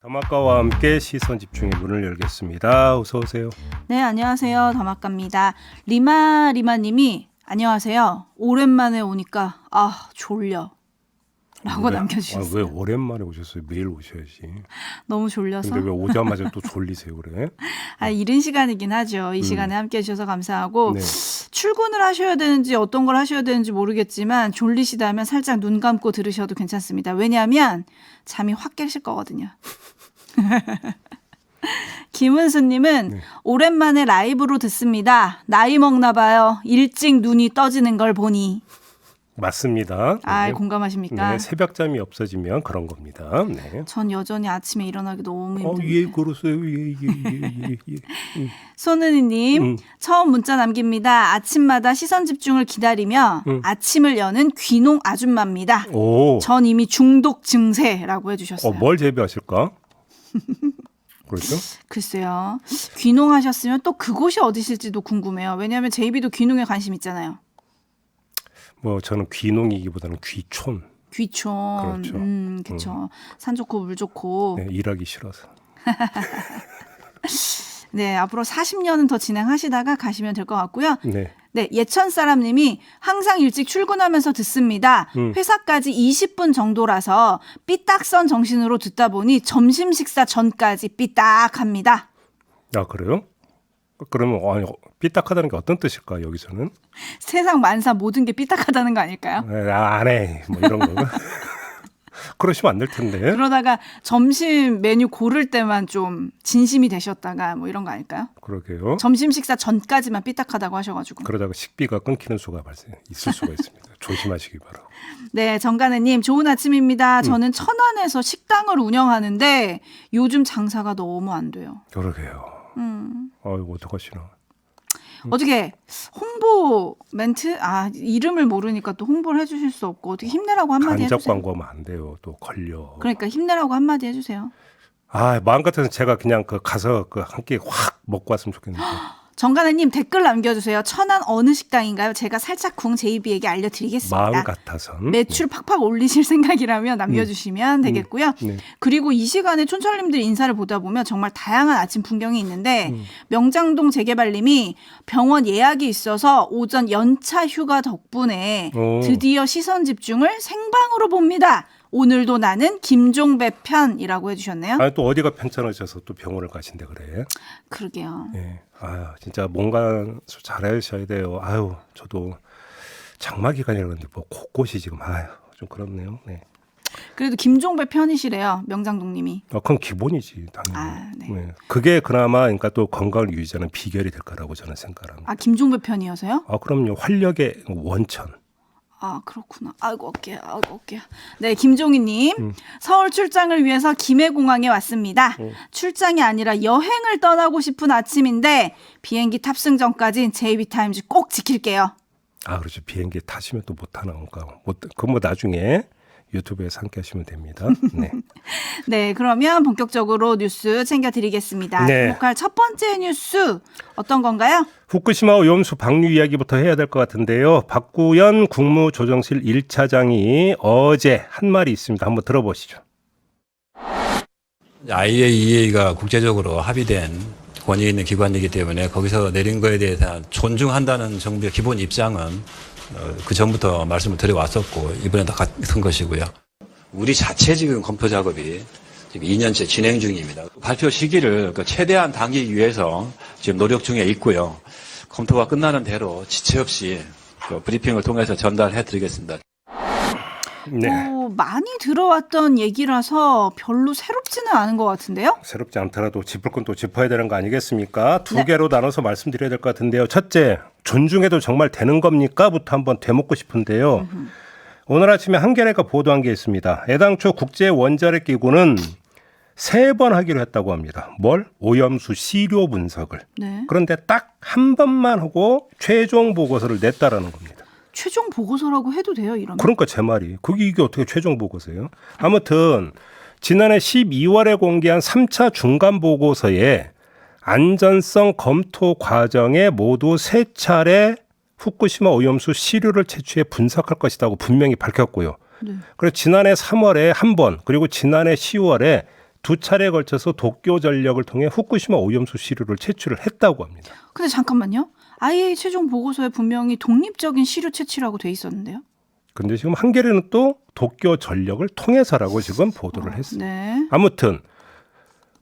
담화가와 함께 시선 집중의 문을 열겠습니다. 어서 오세요. 네, 안녕하세요. 담화가입니다. 리마님이 안녕하세요. 오랜만에 오니까 졸려. 라고 남겨주셨어요. 왜 오랜만에 오셨어요? 매일 오셔야지. 너무 졸려서. 근데 왜 오자마자 또 졸리세요 그래? 이른 시간이긴 하죠. 이 시간에 함께 해주셔서 감사하고 네. 출근을 하셔야 되는지 어떤 걸 하셔야 되는지 모르겠지만 졸리시다면 살짝 눈 감고 들으셔도 괜찮습니다. 왜냐하면 잠이 확 깨실 거거든요. 김은수님은 네. 오랜만에 라이브로 듣습니다. 나이 먹나 봐요. 일찍 눈이 떠지는 걸 보니. 맞습니다. 네. 공감하십니까? 네, 새벽잠이 없어지면 그런 겁니다. 네. 전 여전히 아침에 일어나기 너무 힘든데. 예, 그러세요. 예. 손은희님 처음 문자 남깁니다. 아침마다 시선 집중을 기다리며 아침을 여는 귀농 아줌마입니다. 오, 전 이미 중독 증세라고 해주셨어요. 뭘 재배하실까? 그렇죠? 글쎄요. 귀농하셨으면 또 그곳이 어디실지도 궁금해요. 왜냐하면 제이비도 귀농에 관심 있잖아요. 뭐 저는 귀농이기보다는 귀촌. 귀촌. 그렇죠. 그렇죠. 산 좋고 물 좋고. 네, 일하기 싫어서. 네, 앞으로 40년은 더 진행하시다가 가시면 될 것 같고요. 네. 네, 예천 사람님이 항상 일찍 출근하면서 듣습니다. 회사까지 20분 정도라서 삐딱선 정신으로 듣다 보니 점심 식사 전까지 삐딱합니다. 아, 그래요? 그러면 삐딱하다는 게 어떤 뜻일까 여기서는? 세상 만사 모든 게 삐딱하다는 거 아닐까요? 안 해. 뭐 이런 거. 그러시면 안 될 텐데. 그러다가 점심 메뉴 고를 때만 좀 진심이 되셨다가 뭐 이런 거 아닐까요? 그러게요. 점심 식사 전까지만 삐딱하다고 하셔가지고. 그러다가 식비가 끊기는 수가 있을 수가 있습니다. 조심하시기 바라고. 네, 정가네님 좋은 아침입니다. 저는 천안에서 식당을 운영하는데 요즘 장사가 너무 안 돼요. 그러게요. 아이고 어떡하시나. 어떻게 홍보 멘트? 이름을 모르니까 또 홍보를 해주실 수 없고 어떻게 힘내라고 한마디 간접 해주세요. 광고하면 안 돼요. 또 걸려. 그러니까 힘내라고 한마디 해주세요. 마음 같아서 제가 그냥 가서 한 끼 확 먹고 왔으면 좋겠는데. 정가네님 댓글 남겨주세요. 천안 어느 식당인가요? 제가 살짝 궁 제이비에게 알려드리겠습니다. 마음 같아선. 매출 팍팍 올리실 생각이라면 남겨주시면 되겠고요. 네. 그리고 이 시간에 촌철님들 인사를 보다 보면 정말 다양한 아침 풍경이 있는데 명장동 재개발님이 병원 예약이 있어서 오전 연차 휴가 덕분에 드디어 시선 집중을 생방으로 봅니다. 오늘도 나는 김종배 편이라고 해주셨네요. 또 어디가 편찮으셔서 또 병원을 가신대 그래. 그러게요. 네. 진짜 뭔가 잘하셔야 돼요. 저도 장마 기간이라 그런데 뭐 곳곳이 지금 좀 그렇네요. 네. 그래도 김종배 편이시래요. 명장동님이. 그건 기본이지 당연히. 네. 네. 그게 그나마 그러니까 또 건강을 유지하는 비결이 될 거라고 저는 생각합니다. 김종배 편이어서요? 그럼요. 활력의 원천. 그렇구나. 아이고 어깨야. 네, 김종희님. 서울 출장을 위해서 김해공항에 왔습니다. 출장이 아니라 여행을 떠나고 싶은 아침인데 비행기 탑승 전까지 JB타임즈 꼭 지킬게요. 그렇죠. 비행기 타시면 또 못 타나니까. 그건 뭐 나중에 유튜브에서 함께 하시면 됩니다. 네. 네, 그러면 본격적으로 뉴스 챙겨드리겠습니다. 네. 주목할 첫 번째 뉴스 어떤 건가요? 후쿠시마 오염수 방류 이야기부터 해야 될 것 같은데요. 박구연 국무조정실 1차장이 어제 한 말이 있습니다. 한번 들어보시죠. IAEA가 국제적으로 합의된 권위 있는 기관이기 때문에 거기서 내린 거에 대해서 존중한다는 정부의 기본 입장은 그 전부터 말씀을 드려왔었고 이번에도 같은 것이고요. 우리 자체 지금 검토 작업이 지금 2년째 진행 중입니다. 발표 시기를 최대한 당기기 위해서 지금 노력 중에 있고요. 검토가 끝나는 대로 지체 없이 브리핑을 통해서 전달해 드리겠습니다. 네. 많이 들어왔던 얘기라서 별로 새롭지는 않은 것 같은데요? 새롭지 않더라도 짚을 건 또 짚어야 되는 거 아니겠습니까? 두 개로 나눠서 말씀드려야 될 것 같은데요. 첫째, 존중해도 정말 되는 겁니까? 부터 한번 되묻고 싶은데요. 오늘 아침에 한겨레가 보도한 게 있습니다. 애당초 국제원자력기구는 3번 하기로 했다고 합니다. 뭘? 오염수 시료 분석을. 네. 그런데 딱 한 번만 하고 최종 보고서를 냈다라는 겁니다. 최종 보고서라고 해도 돼요, 이러면? 그러니까 제 말이. 이게 어떻게 최종 보고서예요? 아무튼 지난해 12월에 공개한 3차 중간 보고서에 안전성 검토 과정에 모두 3차례 후쿠시마 오염수 시료를 채취해 분석할 것이라고 분명히 밝혔고요. 네. 그리고 지난해 3월에 한 번, 그리고 지난해 10월에 두 차례에 걸쳐서 도쿄 전력을 통해 후쿠시마 오염수 시료를 채취를 했다고 합니다. 근데 잠깐만요. IAEA 최종 보고서에 분명히 독립적인 시료 채취라고 돼 있었는데요. 근데 지금 한겨레는 또 도쿄 전력을 통해서라고 지금 보도를 했어요. 네. 아무튼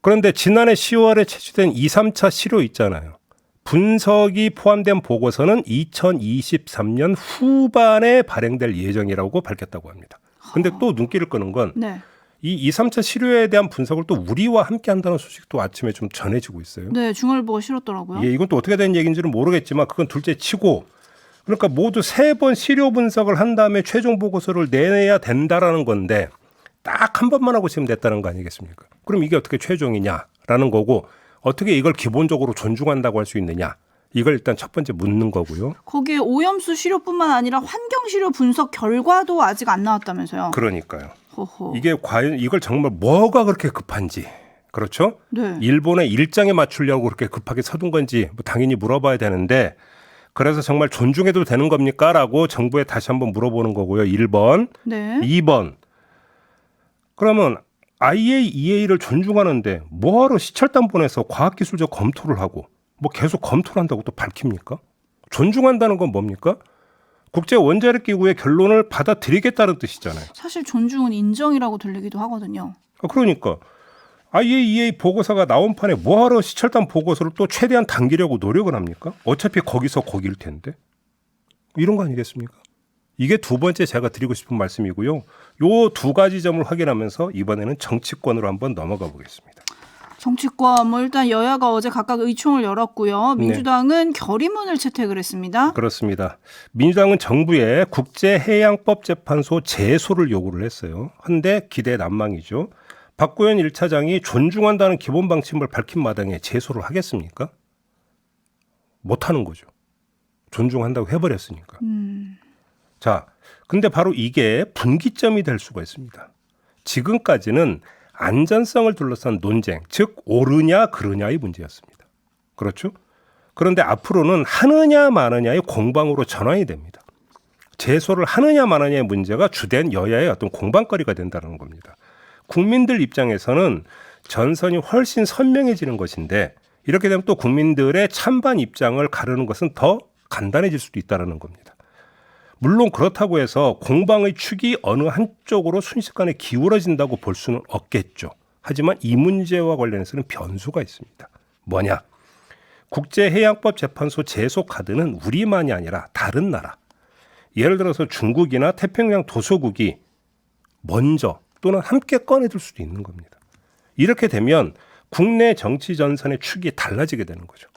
그런데 지난해 10월에 채취된 2, 3차 시료 있잖아요. 분석이 포함된 보고서는 2023년 후반에 발행될 예정이라고 밝혔다고 합니다. 근데 또 눈길을 끄는 건 네. 이 2, 3차 시료에 대한 분석을 또 우리와 함께 한다는 소식도 아침에 좀 전해지고 있어요. 네, 중얼보가 싫었더라고요. 예, 이건 또 어떻게 된 얘기인지는 모르겠지만 그건 둘째 치고 그러니까 모두 3번 시료 분석을 한 다음에 최종 보고서를 내내야 된다라는 건데 딱 한 번만 하고 지금 냈다는 거 아니겠습니까? 그럼 이게 어떻게 최종이냐라는 거고 어떻게 이걸 기본적으로 존중한다고 할 수 있느냐 이걸 일단 첫 번째 묻는 거고요. 거기에 오염수 시료뿐만 아니라 환경 시료 분석 결과도 아직 안 나왔다면서요. 그러니까요. 호호. 이게 과연 이걸 정말 뭐가 그렇게 급한지 그렇죠? 네. 일본의 일정에 맞추려고 그렇게 급하게 서둔 건지 뭐 당연히 물어봐야 되는데 그래서 정말 존중해도 되는 겁니까? 라고 정부에 다시 한번 물어보는 거고요. 1번. 네. 2번. 그러면 IAEA를 존중하는데 뭐하러 시찰단 보내서 과학기술적 검토를 하고 뭐 계속 검토를 한다고 또 밝힙니까? 존중한다는 건 뭡니까? 국제원자력기구의 결론을 받아들이겠다는 뜻이잖아요. 사실 존중은 인정이라고 들리기도 하거든요. 그러니까 IAEA 보고서가 나온 판에 뭐하러 시찰단 보고서를 또 최대한 당기려고 노력을 합니까? 어차피 거기서 거길 텐데. 이런 거 아니겠습니까? 이게 두 번째 제가 드리고 싶은 말씀이고요. 요 두 가지 점을 확인하면서 이번에는 정치권으로 한번 넘어가 보겠습니다. 정치권 일단 여야가 어제 각각 의총을 열었고요. 민주당은 결의문을 채택을 했습니다. 그렇습니다. 민주당은 정부에 국제해양법재판소 제소를 요구를 했어요. 한데 기대 난망이죠. 박구현 1차장이 존중한다는 기본 방침을 밝힌 마당에 제소를 하겠습니까? 못하는 거죠. 존중한다고 해버렸으니까. 자, 근데 바로 이게 분기점이 될 수가 있습니다. 지금까지는 안전성을 둘러싼 논쟁, 즉 옳으냐 그르냐의 문제였습니다. 그렇죠? 그런데 앞으로는 하느냐 마느냐의 공방으로 전환이 됩니다. 제소를 하느냐 마느냐의 문제가 주된 여야의 어떤 공방거리가 된다는 겁니다. 국민들 입장에서는 전선이 훨씬 선명해지는 것인데 이렇게 되면 또 국민들의 찬반 입장을 가르는 것은 더 간단해질 수도 있다는 겁니다. 물론 그렇다고 해서 공방의 축이 어느 한쪽으로 순식간에 기울어진다고 볼 수는 없겠죠. 하지만 이 문제와 관련해서는 변수가 있습니다. 뭐냐? 국제해양법재판소 제소 카드는 우리만이 아니라 다른 나라, 예를 들어서 중국이나 태평양 도서국이 먼저 또는 함께 꺼내들 수도 있는 겁니다. 이렇게 되면 국내 정치 전선의 축이 달라지게 되는 거죠.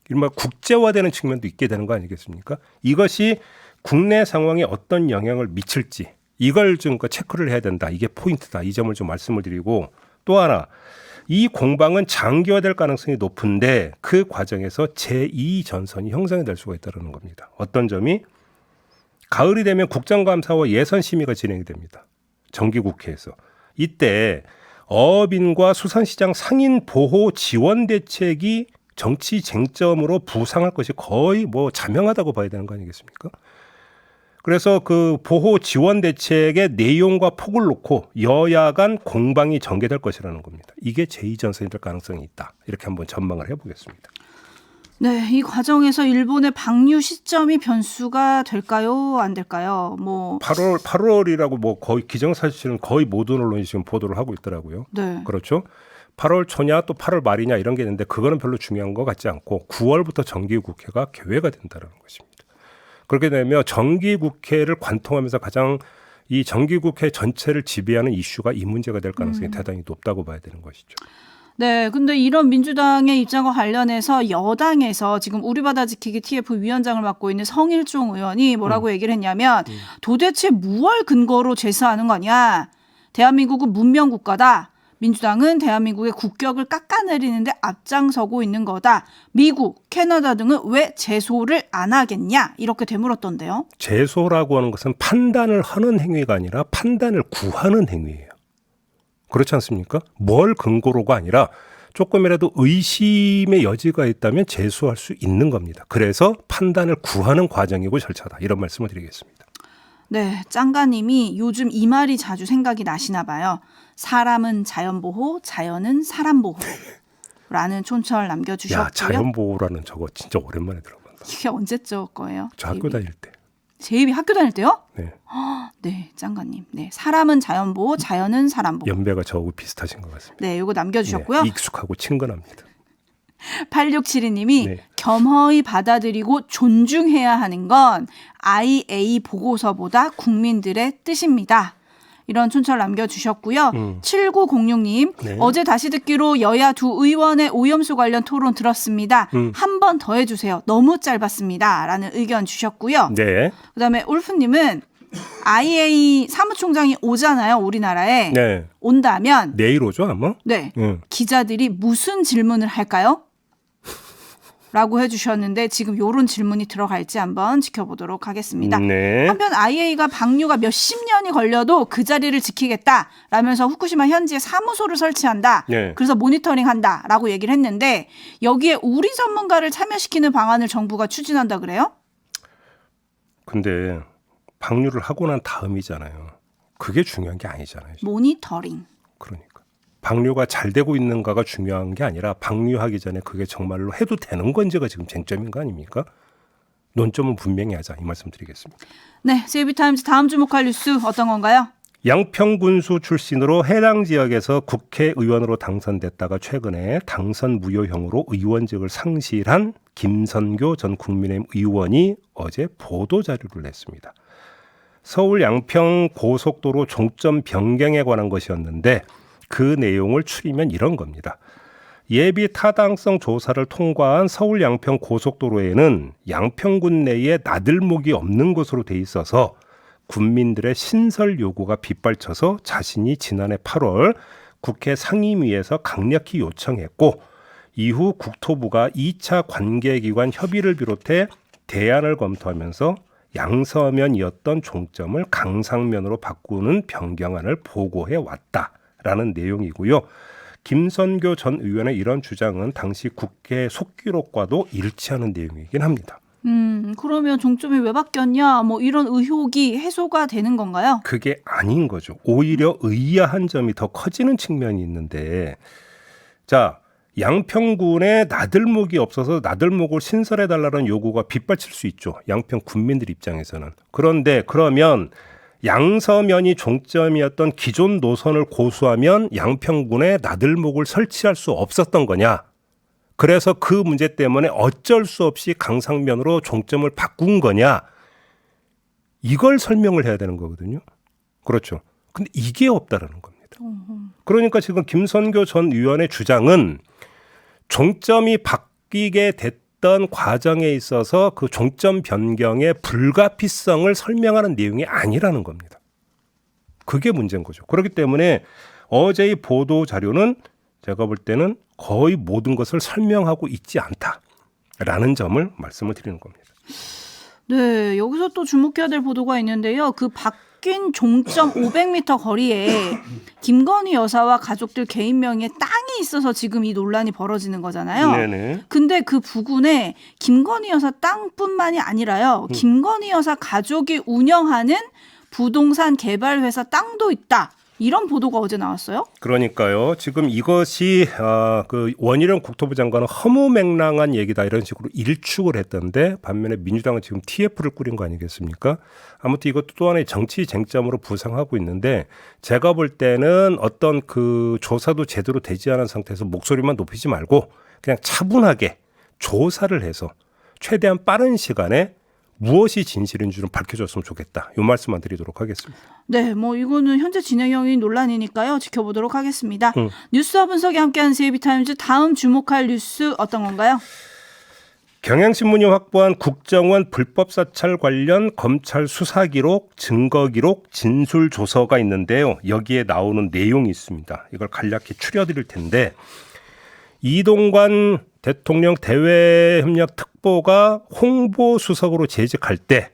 이른바 국제화되는 측면도 있게 되는 거 아니겠습니까? 이것이 국내 상황에 어떤 영향을 미칠지 이걸 좀 체크를 해야 된다. 이게 포인트다. 이 점을 좀 말씀을 드리고 또 하나 이 공방은 장기화될 가능성이 높은데 그 과정에서 제2전선이 형성이 될 수가 있다는 겁니다. 어떤 점이 가을이 되면 국정감사와 예선심의가 진행이 됩니다. 정기국회에서. 이때 어업인과 수산시장 상인 보호 지원 대책이 정치 쟁점으로 부상할 것이 거의 자명하다고 봐야 되는 거 아니겠습니까? 그래서 그 보호 지원 대책의 내용과 폭을 놓고 여야 간 공방이 전개될 것이라는 겁니다. 이게 제2전선이 될 가능성이 있다. 이렇게 한번 전망을 해보겠습니다. 네, 이 과정에서 일본의 방류 시점이 변수가 될까요? 안 될까요? 8월이라고 거의 기정사실은 거의 모든 언론이 지금 보도를 하고 있더라고요. 네. 그렇죠? 8월 초냐 또 8월 말이냐 이런 게 있는데 그거는 별로 중요한 것 같지 않고 9월부터 정기국회가 개회가 된다는 것입니다. 그렇게 되면 정기국회를 관통하면서 가장 이 정기국회 전체를 지배하는 이슈가 이 문제가 될 가능성이 대단히 높다고 봐야 되는 것이죠. 네, 근데 이런 민주당의 입장과 관련해서 여당에서 지금 우리 바다 지키기 TF 위원장을 맡고 있는 성일종 의원이 뭐라고 얘기를 했냐면 도대체 무얼 근거로 제소하는 거냐? 대한민국은 문명 국가다. 민주당은 대한민국의 국격을 깎아내리는데 앞장서고 있는 거다. 미국, 캐나다 등은 왜 제소를 안 하겠냐? 이렇게 되물었던데요. 제소라고 하는 것은 판단을 하는 행위가 아니라 판단을 구하는 행위예요. 그렇지 않습니까? 뭘 근거로가 아니라 조금이라도 의심의 여지가 있다면 제소할 수 있는 겁니다. 그래서 판단을 구하는 과정이고 절차다. 이런 말씀을 드리겠습니다. 네, 짱가님이 요즘 이 말이 자주 생각이 나시나 봐요. 사람은 자연보호, 자연은 사람보호. 라는 촌철 남겨주셨고요. 야, 자연보호라는 저거 진짜 오랜만에 들어본다. 이게 언제적 거예요? 저 학교 다닐 때. 제 입이 학교 다닐 때요? 네. 네, 짱가님. 네, 사람은 자연보호, 자연은 사람보호. 연배가 저하고 비슷하신 것 같습니다. 네, 이거 남겨주셨고요. 네, 익숙하고 친근합니다. 8672님이 네. 겸허히 받아들이고 존중해야 하는 건 IA 보고서보다 국민들의 뜻입니다. 이런 촌철 남겨주셨고요. 7906님 네. 어제 다시 듣기로 여야 두 의원의 오염수 관련 토론 들었습니다. 한 번 더 해주세요. 너무 짧았습니다. 라는 의견 주셨고요. 네. 그다음에 울프님은 IA 사무총장이 오잖아요. 우리나라에. 네. 온다면 내일 오죠 아마? 네. 기자들이 무슨 질문을 할까요? 라고 해주셨는데 지금 이런 질문이 들어갈지 한번 지켜보도록 하겠습니다. 네. 한편 IAEA가 방류가 몇십 년이 걸려도 그 자리를 지키겠다라면서 후쿠시마 현지에 사무소를 설치한다. 네. 그래서 모니터링한다라고 얘기를 했는데 여기에 우리 전문가를 참여시키는 방안을 정부가 추진한다 그래요? 근데 방류를 하고 난 다음이잖아요. 그게 중요한 게 아니잖아요. 모니터링. 그러니까 방류가 잘 되고 있는가가 중요한 게 아니라 방류하기 전에 그게 정말로 해도 되는 건지가 지금 쟁점인 거 아닙니까? 논점은 분명히 하자 이 말씀드리겠습니다. 네, 제이비타임즈 다음 주목할 뉴스 어떤 건가요? 양평군수 출신으로 해당 지역에서 국회의원으로 당선됐다가 최근에 당선 무효형으로 의원직을 상실한 김선교 전 국민의힘 의원이 어제 보도자료를 냈습니다. 서울 양평 고속도로 종점 변경에 관한 것이었는데 그 내용을 추리면 이런 겁니다. 예비 타당성 조사를 통과한 서울 양평 고속도로에는 양평군 내에 나들목이 없는 것으로 돼 있어서 군민들의 신설 요구가 빗발쳐서 자신이 지난해 8월 국회 상임위에서 강력히 요청했고 이후 국토부가 2차 관계기관 협의를 비롯해 대안을 검토하면서 양서면이었던 종점을 강상면으로 바꾸는 변경안을 보고해 왔다라는 내용이고요. 김선교 전 의원의 이런 주장은 당시 국회 속기록과도 일치하는 내용이긴 합니다. 그러면 종점이 왜 바뀌었냐? 뭐 이런 의혹이 해소가 되는 건가요? 그게 아닌 거죠. 오히려 의아한 점이 더 커지는 측면이 있는데 자, 양평군에 나들목이 없어서 나들목을 신설해달라는 요구가 빗발칠 수 있죠. 양평 군민들 입장에서는. 그런데 그러면 양서면이 종점이었던 기존 노선을 고수하면 양평군에 나들목을 설치할 수 없었던 거냐. 그래서 그 문제 때문에 어쩔 수 없이 강상면으로 종점을 바꾼 거냐. 이걸 설명을 해야 되는 거거든요. 그렇죠. 근데 이게 없다라는 겁니다. 그러니까 지금 김선교 전 의원의 주장은 종점이 바뀌게 됐던 과정에 있어서 그 종점 변경의 불가피성을 설명하는 내용이 아니라는 겁니다. 그게 문제인 거죠. 그렇기 때문에 어제의 보도 자료는 제가 볼 때는 거의 모든 것을 설명하고 있지 않다라는 점을 말씀을 드리는 겁니다. 네, 여기서 또 주목해야 될 보도가 있는데요. 그 바뀐 종점 500m 거리에 김건희 여사와 가족들 개인 명의의 땅이 있어서 지금 이 논란이 벌어지는 거잖아요. 네네. 근데 그 부근에 김건희 여사 땅뿐만이 아니라요. 김건희 여사 가족이 운영하는 부동산 개발 회사 땅도 있다. 이런 보도가 어제 나왔어요? 그러니까요. 지금 이것이 그 원희룡 국토부 장관은 허무맹랑한 얘기다 이런 식으로 일축을 했던데 반면에 민주당은 지금 TF를 꾸린 거 아니겠습니까? 아무튼 이것도 또 하나의 정치 쟁점으로 부상하고 있는데 제가 볼 때는 어떤 그 조사도 제대로 되지 않은 상태에서 목소리만 높이지 말고 그냥 차분하게 조사를 해서 최대한 빠른 시간에 무엇이 진실인지는 밝혀줬으면 좋겠다. 이 말씀만 드리도록 하겠습니다. 네, 뭐 이거는 현재 진행형인 논란이니까요. 지켜보도록 하겠습니다. 뉴스와 분석이 함께하는 제이비타임즈 다음 주목할 뉴스 어떤 건가요? 경향신문이 확보한 국정원 불법 사찰 관련 검찰 수사 기록, 증거 기록, 진술 조서가 있는데요. 여기에 나오는 내용이 있습니다. 이걸 간략히 추려드릴 텐데 이동관 대통령 대외협력 특보가 홍보수석으로 재직할 때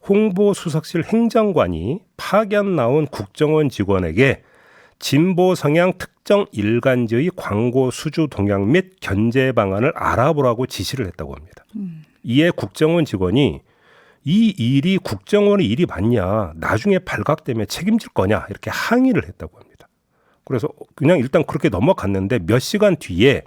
홍보수석실 행정관이 파견 나온 국정원 직원에게 진보 성향 특정 일간지의 광고 수주 동향 및 견제 방안을 알아보라고 지시를 했다고 합니다. 이에 국정원 직원이 이 일이 국정원의 일이 맞냐, 나중에 발각되면 책임질 거냐 이렇게 항의를 했다고 합니다. 그래서 그냥 일단 그렇게 넘어갔는데 몇 시간 뒤에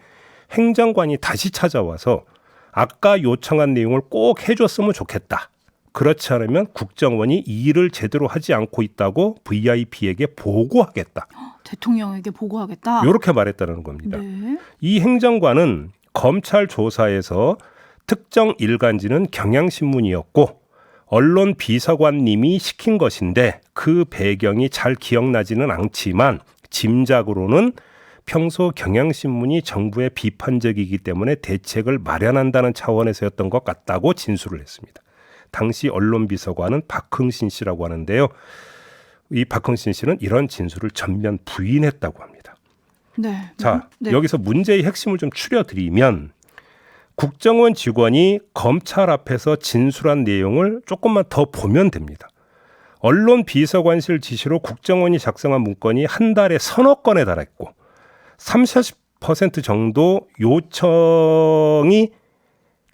행정관이 다시 찾아와서 아까 요청한 내용을 꼭 해줬으면 좋겠다. 그렇지 않으면 국정원이 이 일을 제대로 하지 않고 있다고 VIP에게 보고하겠다. 대통령에게 보고하겠다. 이렇게 말했다는 겁니다. 네. 이 행정관은 검찰 조사에서 특정 일간지는 경향신문이었고 언론 비서관님이 시킨 것인데 그 배경이 잘 기억나지는 않지만 짐작으로는 평소 경향신문이 정부에 비판적이기 때문에 대책을 마련한다는 차원에서였던 것 같다고 진술을 했습니다. 당시 언론 비서관은 박흥신 씨라고 하는데요. 이 박흥신 씨는 이런 진술을 전면 부인했다고 합니다. 네. 자, 네. 여기서 문제의 핵심을 좀 추려드리면 국정원 직원이 검찰 앞에서 진술한 내용을 조금만 더 보면 됩니다. 언론 비서관실 지시로 국정원이 작성한 문건이 한 달에 서너 건에 달했고 30% 정도 요청이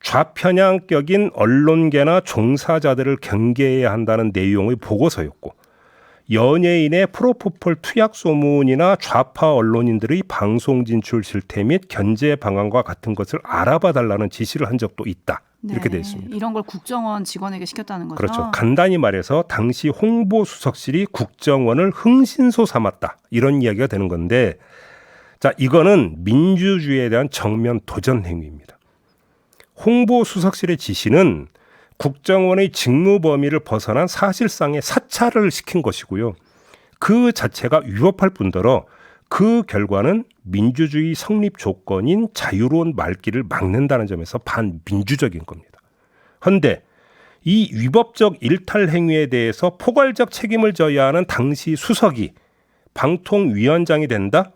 좌편향격인 언론계나 종사자들을 경계해야 한다는 내용의 보고서였고 연예인의 프로포폴 투약 소문이나 좌파 언론인들의 방송 진출 실태 및 견제 방안과 같은 것을 알아봐 달라는 지시를 한 적도 있다. 이렇게 되어 있습니다. 이런 걸 국정원 직원에게 시켰다는 거죠. 그렇죠. 간단히 말해서 당시 홍보수석실이 국정원을 흥신소 삼았다. 이런 이야기가 되는 건데 자, 이거는 민주주의에 대한 정면 도전 행위입니다. 홍보수석실의 지시는 국정원의 직무 범위를 벗어난 사실상의 사찰을 시킨 것이고요. 그 자체가 위법할 뿐더러 그 결과는 민주주의 성립 조건인 자유로운 말귀를 막는다는 점에서 반민주적인 겁니다. 그런데 이 위법적 일탈 행위에 대해서 포괄적 책임을 져야 하는 당시 수석이 방통위원장이 된다?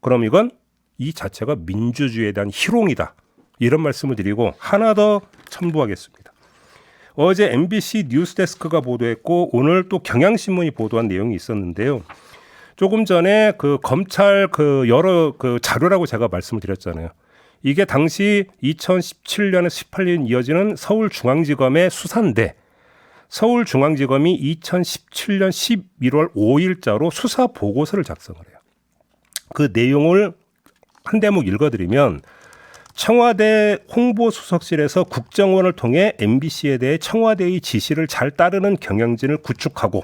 그럼 이건 이 자체가 민주주의에 대한 희롱이다. 이런 말씀을 드리고 하나 더 첨부하겠습니다. 어제 MBC 뉴스데스크가 보도했고 오늘 또 경향신문이 보도한 내용이 있었는데요. 조금 전에 그 검찰 그 여러 그 자료라고 제가 말씀을 드렸잖아요. 이게 당시 2017년에서 18년 이어지는 서울중앙지검의 수사인데 서울중앙지검이 2017년 11월 5일자로 수사 보고서를 작성을 해요. 그 내용을 한 대목 읽어드리면 청와대 홍보수석실에서 국정원을 통해 MBC에 대해 청와대의 지시를 잘 따르는 경영진을 구축하고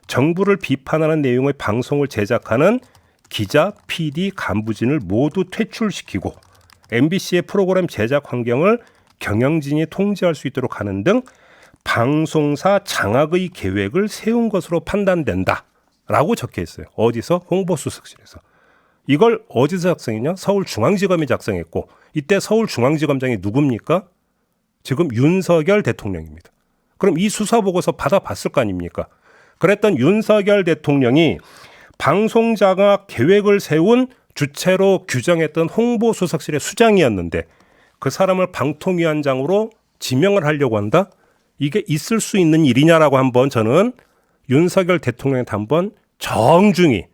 정부를 비판하는 내용의 방송을 제작하는 기자, PD, 간부진을 모두 퇴출시키고 MBC의 프로그램 제작 환경을 경영진이 통제할 수 있도록 하는 등 방송사 장악의 계획을 세운 것으로 판단된다. 라고 적혀 있어요. 어디서? 홍보수석실에서. 이걸 어디서 작성했냐? 서울중앙지검이 작성했고 이때 서울중앙지검장이 누굽니까? 지금 윤석열 대통령입니다. 그럼 이 수사보고서 받아봤을 거 아닙니까? 그랬던 윤석열 대통령이 방송장악 계획을 세운 주체로 규정했던 홍보수석실의 수장이었는데 그 사람을 방통위원장으로 지명을 하려고 한다? 이게 있을 수 있는 일이냐라고 한번 저는 윤석열 대통령한테 한번 정중히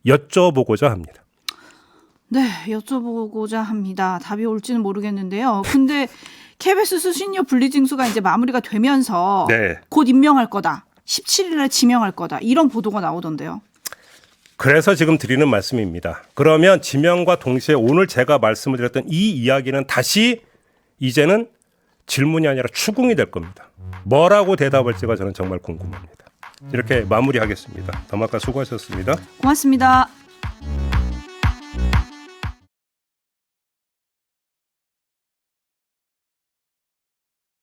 여쭤보고자 합니다. 네, 여쭤보고자 합니다. 답이 올지는 모르겠는데요. 근데 KBS 수신료 분리징수가 이제 마무리가 되면서 네. 곧 임명할 거다. 17일에 지명할 거다. 이런 보도가 나오던데요. 그래서 지금 드리는 말씀입니다. 그러면 지명과 동시에 오늘 제가 말씀을 드렸던 이 이야기는 다시 이제는 질문이 아니라 추궁이 될 겁니다. 뭐라고 대답할지가 저는 정말 궁금합니다. 이렇게 마무리하겠습니다. 담화가 수고하셨습니다. 고맙습니다.